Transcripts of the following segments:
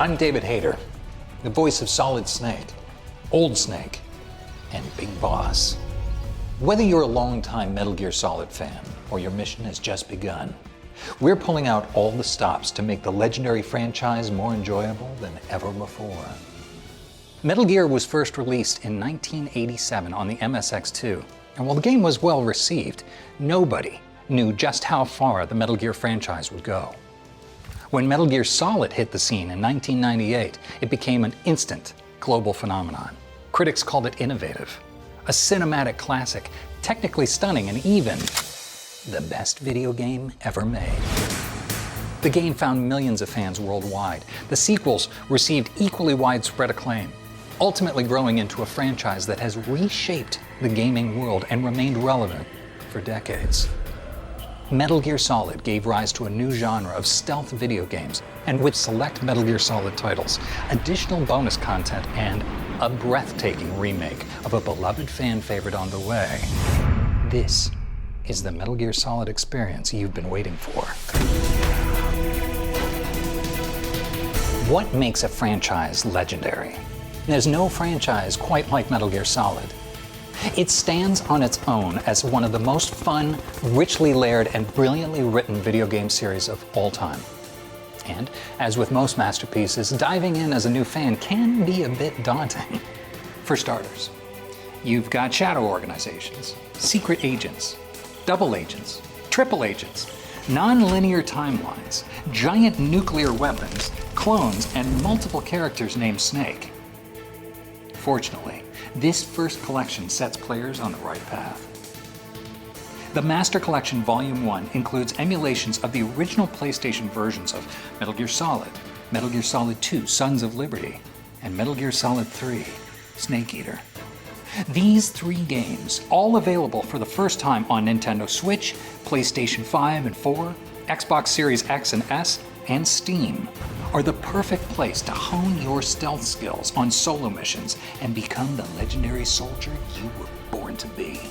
I'm David Hayter, the voice of Solid Snake, Old Snake, and Big Boss. Whether you're a long-time Metal Gear Solid fan or your mission has just begun, we're pulling out all the stops to make the legendary franchise more enjoyable than ever before. Metal Gear was first released in 1987 on the MSX2, and while the game was well received, nobody knew just how far the Metal Gear franchise would go. When Metal Gear Solid hit the scene in 1998, it became an instant global phenomenon. Critics called it innovative, a cinematic classic, technically stunning, and even the best video game ever made. The game found millions of fans worldwide. The sequels received equally widespread acclaim, ultimately growing into a franchise that has reshaped the gaming world and remained relevant for decades. Metal Gear Solid gave rise to a new genre of stealth video games, and with select Metal Gear Solid titles, additional bonus content, and a breathtaking remake of a beloved fan favorite on the way, this is the Metal Gear Solid experience you've been waiting for. What makes a franchise legendary? There's no franchise quite like Metal Gear Solid. It stands on its own as one of the most fun, richly layered, and brilliantly written video game series of all time. And, as with most masterpieces, diving in as a new fan can be a bit daunting. For starters, you've got shadow organizations, secret agents, double agents, triple agents, non-linear timelines, giant nuclear weapons, clones, and multiple characters named Snake. Fortunately, this first collection sets players on the right path. The Master Collection Volume 1 includes emulations of the original PlayStation versions of Metal Gear Solid, Metal Gear Solid 2 Sons of Liberty, and Metal Gear Solid 3 Snake Eater. These three games, all available for the first time on Nintendo Switch, PlayStation 5 and 4, Xbox Series X and S, and Steam, are the perfect place to hone your stealth skills on solo missions and become the legendary soldier you were born to be.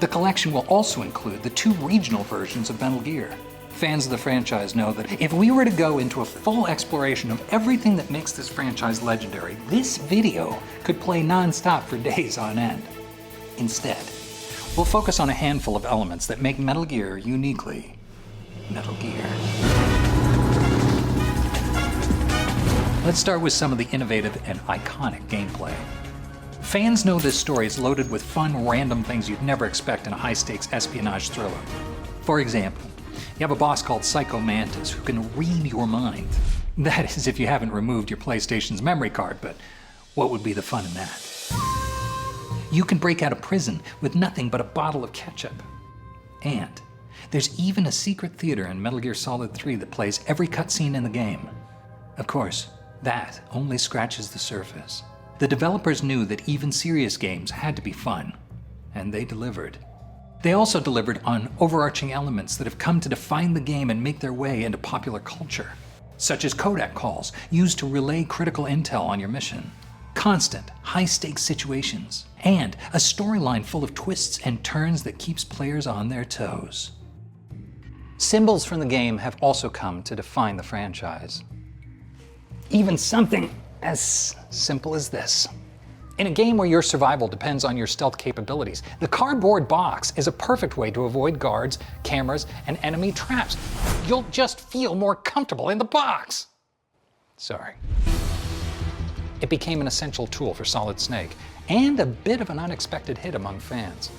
The collection will also include the two regional versions of Metal Gear. Fans of the franchise know that if we were to go into a full exploration of everything that makes this franchise legendary, this video could play non-stop for days on end. Instead, we'll focus on a handful of elements that make Metal Gear uniquely Metal Gear. Let's start with some of the innovative and iconic gameplay. Fans know this story is loaded with fun, random things you'd never expect in a high-stakes espionage thriller. For example, you have a boss called Psycho Mantis who can read your mind. That is, if you haven't removed your PlayStation's memory card, but what would be the fun in that? You can break out of prison with nothing but a bottle of ketchup. And there's even a secret theater in Metal Gear Solid 3 that plays every cutscene in the game. Of course, that only scratches the surface. The developers knew that even serious games had to be fun, and they delivered. They also delivered on overarching elements that have come to define the game and make their way into popular culture, such as codec calls used to relay critical intel on your mission, constant, high-stakes situations, and a storyline full of twists and turns that keeps players on their toes. Symbols from the game have also come to define the franchise. Even something as simple as this. In a game where your survival depends on your stealth capabilities, the cardboard box is a perfect way to avoid guards, cameras, and enemy traps. You'll just feel more comfortable in the box. Sorry. It became an essential tool for Solid Snake, and a bit of an unexpected hit among fans.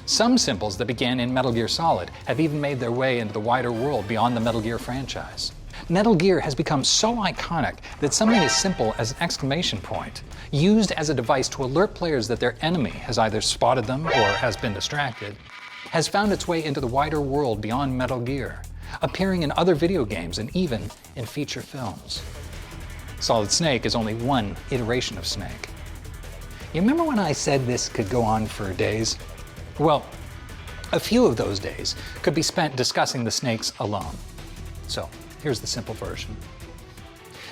Some symbols that began in Metal Gear Solid have even made their way into the wider world beyond the Metal Gear franchise. Metal Gear has become so iconic that something as simple as an exclamation point, used as a device to alert players that their enemy has either spotted them or has been distracted, has found its way into the wider world beyond Metal Gear, appearing in other video games and even in feature films. Solid Snake is only one iteration of Snake. You remember when I said this could go on for days? Well, a few of those days could be spent discussing the Snakes alone. So, here's the simple version.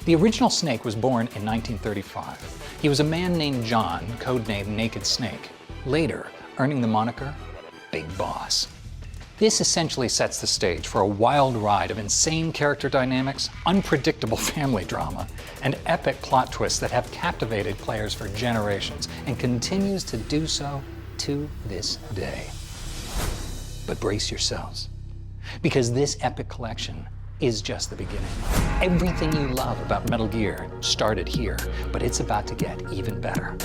The original Snake was born in 1935. He was a man named John, codenamed Naked Snake, later earning the moniker Big Boss. This essentially sets the stage for a wild ride of insane character dynamics, unpredictable family drama, and epic plot twists that have captivated players for generations and continues to do so to this day. But brace yourselves, because this epic collection is just the beginning. Everything you love about Metal Gear started here, but it's about to get even better.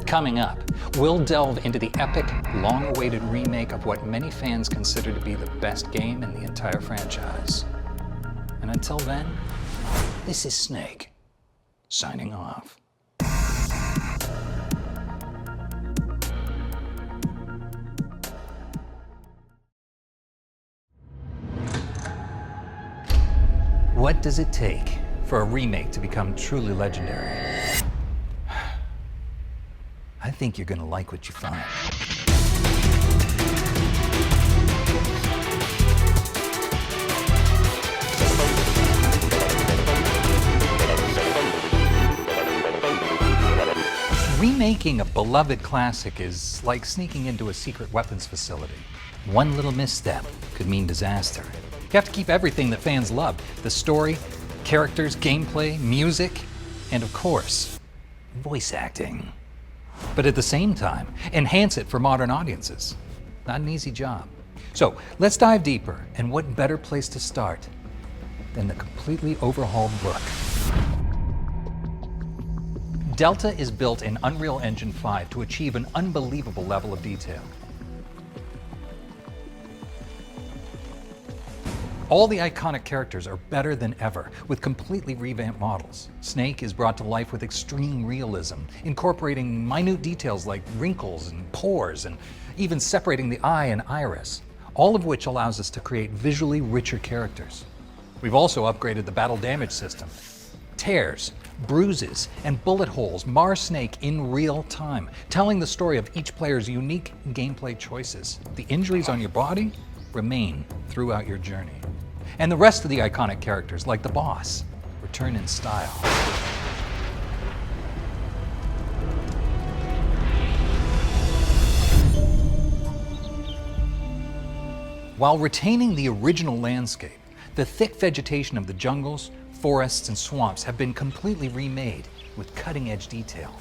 Coming up, we'll delve into the epic, long-awaited remake of what many fans consider to be the best game in the entire franchise. And until then, this is Snake, signing off. What does it take for a remake to become truly legendary? I think you're gonna like what you find. Remaking a beloved classic is like sneaking into a secret weapons facility. One little misstep could mean disaster. You have to keep everything that fans love: the story, characters, gameplay, music, and of course, voice acting. But at the same time, enhance it for modern audiences. Not an easy job. So let's dive deeper, and what better place to start than the completely overhauled look. Delta is built in Unreal Engine 5 to achieve an unbelievable level of detail. All the iconic characters are better than ever, with completely revamped models. Snake is brought to life with extreme realism, incorporating minute details like wrinkles and pores, and even separating the eye and iris, all of which allows us to create visually richer characters. We've also upgraded the battle damage system. Tears, bruises, and bullet holes mar Snake in real time, telling the story of each player's unique gameplay choices. The injuries on your body remain throughout your journey. And the rest of the iconic characters, like the boss, return in style. While retaining the original landscape, the thick vegetation of the jungles, forests, and swamps have been completely remade with cutting-edge detail.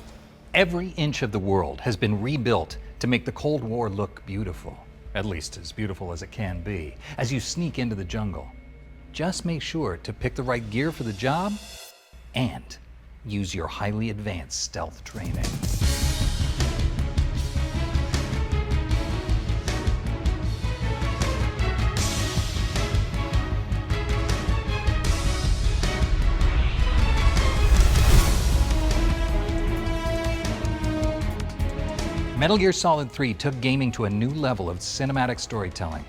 Every inch of the world has been rebuilt to make the Cold War look beautiful. At least as beautiful as it can be, as you sneak into the jungle. Just make sure to pick the right gear for the job and use your highly advanced stealth training. Metal Gear Solid 3 took gaming to a new level of cinematic storytelling.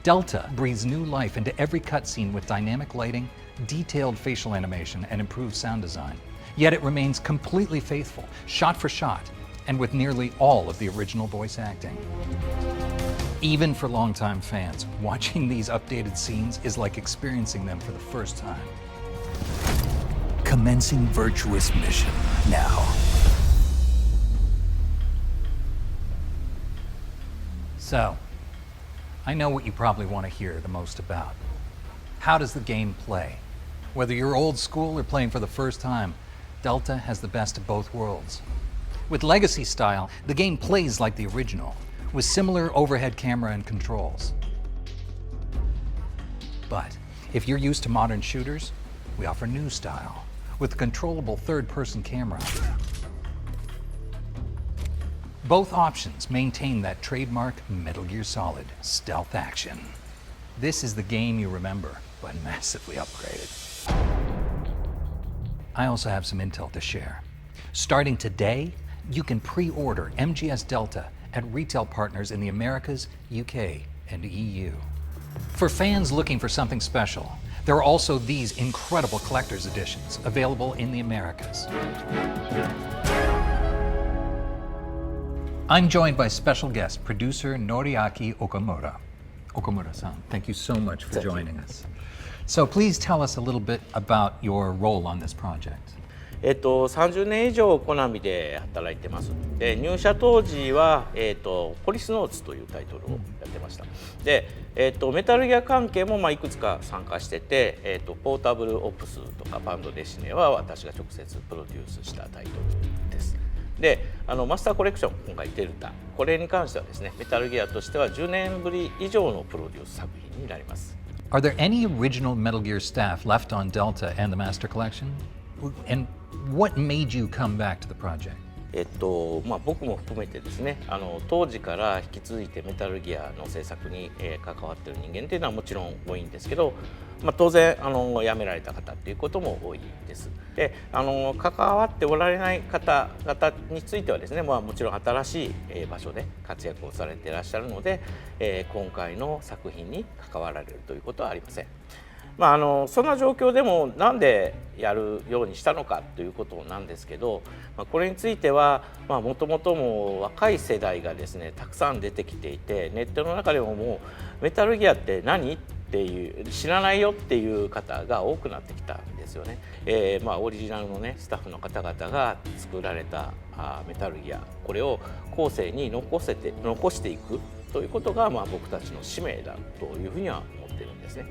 Delta breathes new life into every cutscene with dynamic lighting, detailed facial animation, and improved sound design. Yet it remains completely faithful, shot for shot, and with nearly all of the original voice acting. Even for longtime fans, watching these updated scenes is like experiencing them for the first time. Commencing virtuous mission now. So, I know what you probably want to hear the most about. How does the game play? Whether you're old school or playing for the first time, Delta has the best of both worlds. With Legacy style, the game plays like the original, with similar overhead camera and controls. But if you're used to modern shooters, we offer new style, with a controllable third-person camera. Both options maintain that trademark Metal Gear Solid stealth action. This is the game you remember, but massively upgraded. I also have some intel to share. Starting today, you can pre-order MGS Delta at retail partners in the Americas, UK, and EU. For fans looking for something special, there are also these incredible collector's editions available in the Americas. I'm joined by special guest, producer Noriaki Okamura. Okamura-san, thank you so much for joining us. So please tell us a little bit about your role on this project. 30年以上コナミで働いてます。で入社当時は、ポリスノーツというタイトルをやってました。で、メタルギア関係もいくつか参加してて、ポータブルオプスとかバンドデシネは私が直接プロデュースしたタイトルです。でマスターコレクション今回デルタ、これに関してはですねメタルギアとしては10年ぶり以上のプロデュース作品になります。Are there any original Metal Gear staff left on Delta and the Master Collection? And what made you come back to the project? 僕も含めてですね当時から引き続いてメタルギアの制作に、関わっている人間というのはもちろん多いんですけど、当然辞められた方ということも多いです。で関わっておられない方々についてはですね、もちろん新しい場所で活躍をされていらっしゃるので、今回の作品に関わられるということはありません。そんな状況でもなんでやるようにしたのかということなんですけど、これについてはもともとも若い世代がですねたくさん出てきていて、ネットの中でももうメタルギアって何っていう知らないよっていう方が多くなってきたんですよね。オリジナルのねスタッフの方々が作られたメタルギア、これを後世に残していくということが僕たちの使命だというふうには思っているんですね。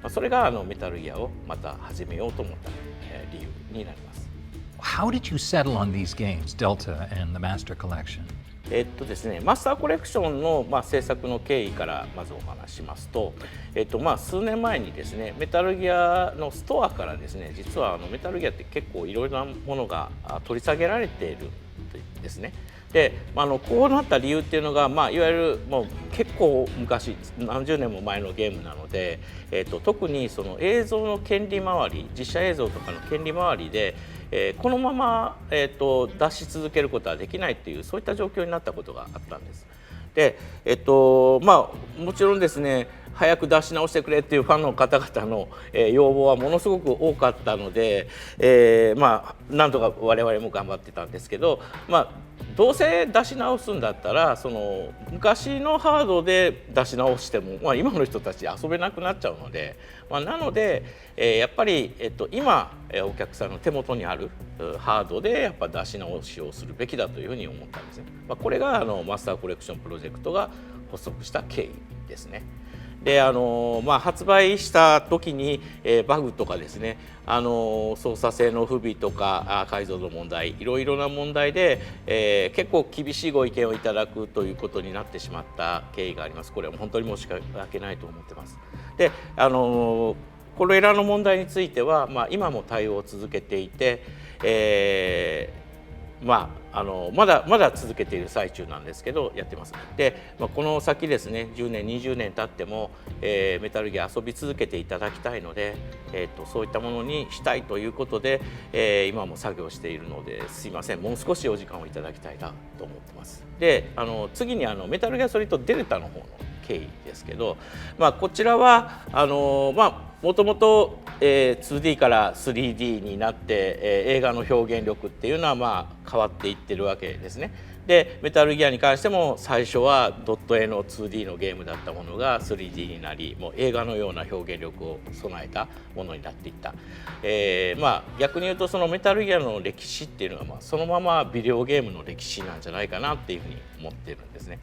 それがメタルギアをまた始めようと思った理由になります。How did you settle on these games, Delta and the Master Collection? ですね、マスターコレクションの、制作の経緯からまずお話しますと、数年前にですねメタルギアのストアからですね、実はメタルギアって結構いろいろなものが取り下げられているんですね。でこうなった理由っていうのが、いわゆるもう結構昔何十年も前のゲームなので、特にその映像の権利回り、実写映像とかの権利回りで、このまま、出し続けることはできないっていうそういった状況になったことがあったんです。で、もちろんですね早く出し直してくれっていうファンの方々の、要望はものすごく多かったので、なんとか我々も頑張ってたんですけど、どうせ出し直すんだったらその昔のハードで出し直しても、今の人たち遊べなくなっちゃうので、なので、やっぱり、今お客さんの手元にあるハードでやっぱ出し直しをするべきだというふうに思ったんですね。これがマスターコレクションプロジェクトが発足した経緯ですね。で発売した時に、バグとかですね操作性の不備とか解像度問題、いろいろな問題で、結構厳しいご意見をいただくということになってしまった経緯があります。これは本当に申し訳ないと思ってます。でこれらの問題については、今も対応を続けていて、まだ続けている最中なんですけどやってます。で、この先ですね10年20年経っても、メタルギア遊び続けていただきたいので、そういったものにしたいということで、今も作業しているのですいません、もう少しお時間をいただきたいなと思ってます。で次にメタルギアソリッドデルタの方の経緯ですけど、こちらはもともと 2D から 3D になって、映画の表現力っていうのは変わっていってるわけですね。でメタルギアに関しても最初はドット絵の 2D のゲームだったものが 3D になり、もう映画のような表現力を備えたものになっていった。逆に言うとそのメタルギアの歴史っていうのはそのままビデオゲームの歴史なんじゃないかなっていうふうに思ってるんですね。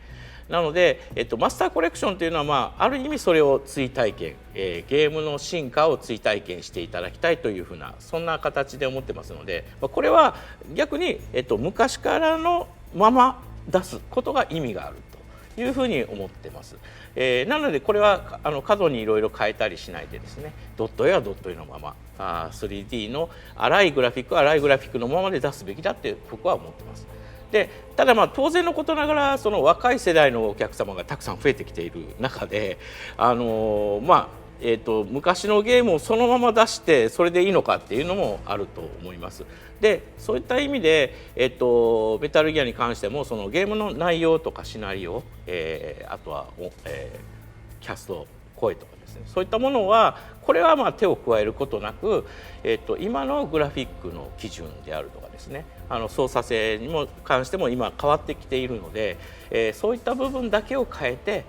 なので、マスターコレクションというのは、ある意味それを追体験、ゲームの進化を追体験していただきたいというふうなそんな形で思ってますので、これは逆に、昔からのまま出すことが意味があるというふうに思ってます。なのでこれは過度にいろいろ変えたりしないでですね、ドット絵はドット絵のまま、3D の荒いグラフィックは荒いグラフィックのままで出すべきだって僕は思ってます。でただ当然のことながらその若い世代のお客様がたくさん増えてきている中で昔のゲームをそのまま出してそれでいいのかっていうのもあると思います。でそういった意味で、メタルギアに関してもそのゲームの内容とかシナリオ、あとは、キャスト声とかですね、そういったものはこれはまあ手を加えることなく、今のグラフィックの基準であるとかですね、操作性にも関しても今変わってきているので、そういった部分だけを変えて、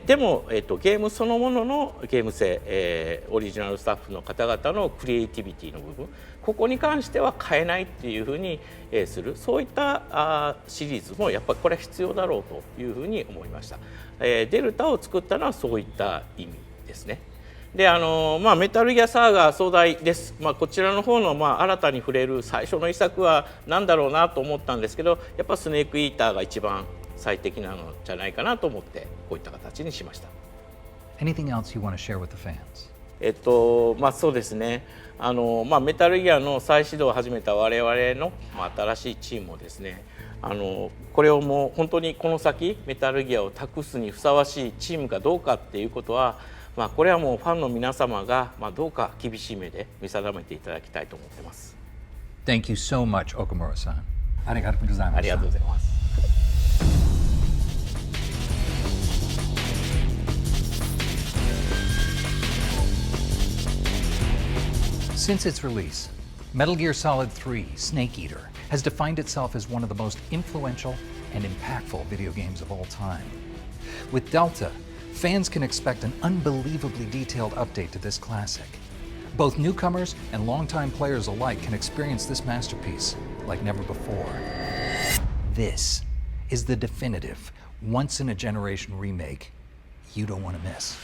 でも、ゲームそのもののゲーム性、オリジナルスタッフの方々のクリエイティビティの部分、ここに関しては変えないっていうふうにする、そういったシリーズもやっぱりこれは必要だろうというふうに思いました。デルタを作ったのはそういった意味ですね。でメタルギアサーガ壮大です、こちらの方の新たに触れる最初の一作は何だろうなと思ったんですけど、やっぱスネークイーターが一番最適なのじゃないかなと思ってこういった形にしました。Anything else you want to share with the fans? そうですね、メタルギアの再始動を始めた我々の、新しいチームをですね、これをもう本当にこの先メタルギアを託すにふさわしいチームかどうかっていうことは、これはもうファンの皆様が、どうか厳しい目で見定めていただきたいと思っています。Thank you so much, Okamura-san. ありがとうございました。ありがとうございます。Since its release, Metal Gear Solid 3 Snake Eater has defined itself as one of the most influential and impactful video games of all time. With Delta, fans can expect an unbelievably detailed update to this classic. Both newcomers and longtime players alike can experience this masterpiece like never before. This is the definitive, once-in-a-generation remake you don't want to miss.